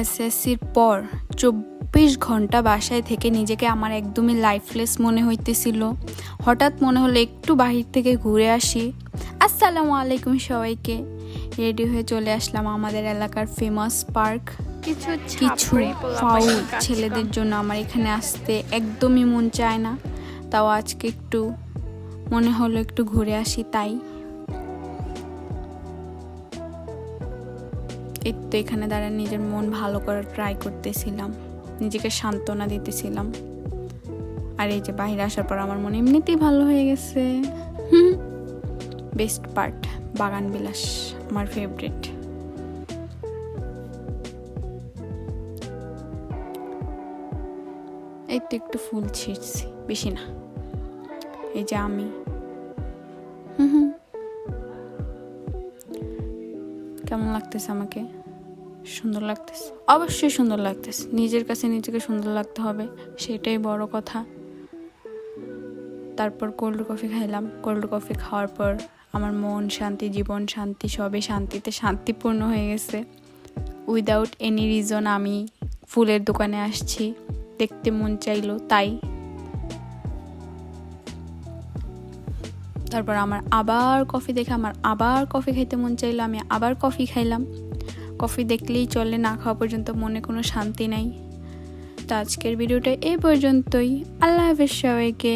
এসএসসির পর 24 ঘন্টা বাসায় থেকে নিজেকে আমার একদমই লাইফলেস মনে হইতেছিল। হঠাৎ মনে হলো একটু বাহির থেকে ঘুরে আসি। আসসালামু আলাইকুম সবাইকে। রেডি হয়ে চলে আসলাম আমাদের এলাকার ফেমাস পার্ক। কিছু ফাউল ছেলেদের জন্য আমার এখানে আসতে একদমই মন চায় না, তাও আজকে একটু মনে হলো একটু ঘুরে আসি, তাই একটু এখানে দাঁড়ায় নিজের মন ভালো করার ট্রাই করতেছিলাম, নিজেকে সান্ত্বনা দিতেছিলাম। আর এই যে বাইরে আসার পর আমার মন এমনিতেই ভালো হয়ে গেছে। বেস্ট পার্ট বাগান বিলাস, আমার ফেভারিট। এই তো একটু ফুল ছিঁড়ছি, বেশি না। এই যে আমি কেমন লাগতেছে? আমাকে সুন্দর লাগতেছে, অবশ্যই সুন্দর লাগতেছে। নিজের কাছে নিজেকে সুন্দর লাগতে হবে, সেটাই বড় কথা। তারপর কোল্ড কফি খাইলাম। কোল্ড কফি খাওয়ার পর আমার মন শান্তি, জীবন শান্তি, সবই শান্তিতে শান্তিপূর্ণ হয়ে গেছে। উইদাউট এনি রিজন আমি ফুলের দোকানে আসছি, দেখতে মন চাইলো তাই। তারপর আমার আবার কফি দেখে আমার আবার কফি খাইতে মন চাইলো, আমি আবার কফি খাইলাম। কফি দেখলেই চলে, না খাওয়া পর্যন্ত মনে কোনো শান্তি নাই। তো আজকের ভিডিওটা এই পর্যন্তই। আল্লাহ হাফেজ সবাইকে।